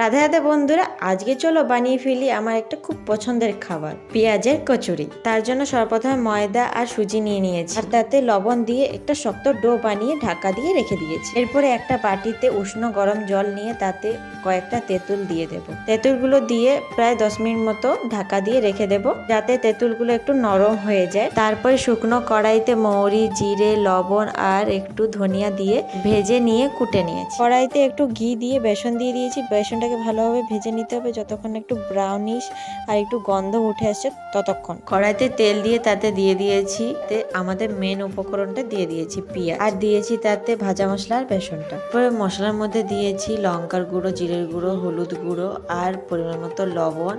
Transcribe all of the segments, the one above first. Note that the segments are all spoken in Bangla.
রাধে রাধে বন্ধুরা, আজকে চলো বানিয়ে ফেলি আমার একটা খুব পছন্দের খাবার পেঁয়াজের কচুরি। তার জন্য সর্বপ্রথমে ময়দা আর সুজি নিয়ে নিয়েছি, আর তাতে লবণ দিয়ে একটা শক্ত ডো বানিয়ে ঢাকা দিয়ে রেখে দিয়েছি। এরপরে একটা বাটিতে উষ্ণ গরম জল নিয়ে তাতে কয়েকটা তেঁতুল দিয়ে দেবো। তেঁতুলগুলো দিয়ে প্রায় 10 মিনিট মতো ঢাকা দিয়ে রেখে দেবো, যাতে তেঁতুলগুলো একটু নরম হয়ে যায়। তারপরে শুকনো কড়াইতে মৌরি, জিরে, লবণ আর একটু ধনিয়া দিয়ে ভেজে নিয়ে কুটে নিয়েছি। কড়াইতে একটু ঘি দিয়ে বেসন দিয়ে দিয়েছি। বেসনটাকে ভালোভাবে ভেজে নিতে হবে যতক্ষণ একটু ব্রাউনিশ আর একটু গন্ধ উঠে আসছে ততক্ষণ। কড়াইতে তেল দিয়ে তাতে দিয়ে দিয়েছি আমাদের মেন উপকরণটা দিয়ে দিয়েছি পেঁয়াজ, আর দিয়েছি তাতে ভাজা মশলা আর বেসনটা। পরে মশলার মধ্যে দিয়েছি লঙ্কার গুঁড়ো, জিরের গুঁড়ো, হলুদ গুঁড়ো আর পরিমাণ মতো লবণ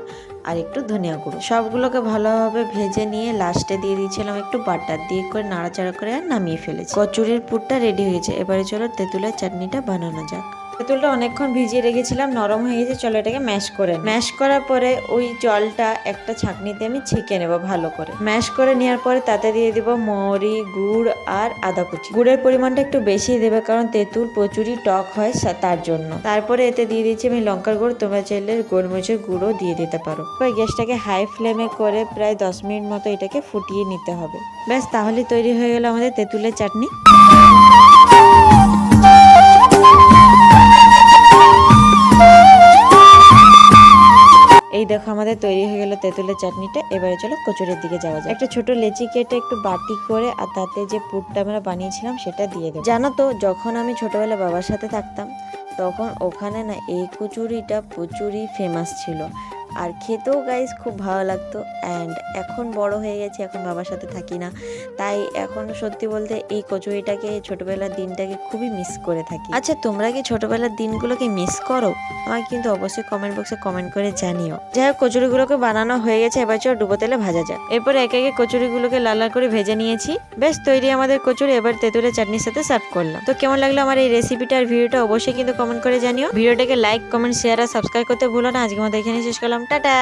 আর একটু ধনিয়া গুঁড়ো। সবগুলোকে ভালোভাবে ভেজে নিয়ে লাস্টে দিয়ে দিয়েছিলাম একটু বাটার, দিয়ে করে নাড়াচাড়া করে আর নামিয়ে ফেলেছি। কচুরির পুরটা রেডি হয়েছে। এবারে চলো তেঁতুলের চাটনিটা বানানো যাক। তেঁতুলটা অনেকক্ষণ ভিজিয়ে রেখেছিলাম, নরম হয়ে গেছে। চলো এটাকে ম্যাশ করে ম্যাশ করার পরে ওই জলটা একটা ছাঁকনিতে আমি ছেঁকে নেব ভালো করে। ম্যাশ করে নেওয়ার পরে তাতে দিয়ে দিব মৌরি, গুড় আর আদা কুচি। গুড়ের পরিমাণটা একটু বেশি দেবে, কারণ তেঁতুল প্রচুরই টক হয় তার জন্য। তারপরে এতে দিয়ে দিচ্ছি আমি লঙ্কার গুঁড়ো, তোমরা চাইলে গোলমরিচের গুঁড়ো দিয়ে দিতে পারো। এবার গ্যাসটাকে হাই ফ্লেমে করে প্রায় 10 মিনিট মতো এটাকে ফুটিয়ে নিতে হবে। ব্যাস, তাহলে তৈরি হয়ে গেল আমাদের তেঁতুলের চাটনি। এই দেখো আমাদের তৈরি হয়ে গেল তেঁতুলের চাটনিটা। এবারে চলো কচুরির দিকে যাওয়া যায়। একটা ছোট লেচি কেটে একটু বাটি করে আর তাতে যে পুরটা আমরা বানিয়েছিলাম সেটা দিয়ে দেবো। জানো তো, যখন আমি ছোটবেলা বাবার সাথে থাকতাম তখন ওখানে না এই কচুরিটা প্রচুরই ফেমাস ছিল, আর খেতেও গাইস খুব ভালো লাগতো। অ্যান্ড এখন বড় হয়ে গেছি, এখন বাবার সাথে থাকি না, তাই এখন সত্যি বলতে এই কচুরিটাকে, ছোটবেলার দিনটাকে খুবই মিস করে থাকি। আচ্ছা, তোমরা কি ছোটবেলার দিনগুলোকে মিস করো? আমাকে কিন্তু অবশ্যই কমেন্ট বক্সে কমেন্ট করে জানিও। যাই হোক, কচুরিগুলোকে বানানো হয়ে গেছে, এবার চলো ডুবো তেলে ভাজা যাক। এরপরে একে একে কচুরিগুলোকে লাল লাল করে ভেজে নিয়েছি। বেশ, তৈরি আমাদের কচুরি। এবার তেঁতুলের চাটনির সাথে সার্ভ করলাম। তো কেমন লাগলো আমার এই রেসিপিটা আর ভিডিওটা অবশ্যই কিন্তু কমেন্ট করে জানিও। ভিডিওটাকে লাইক, কমেন্ট, শেয়ার আর সাবস্ক্রাইব করতে ভুলো না। আজকের মতো এখানে শেষ করলাম। টাটা।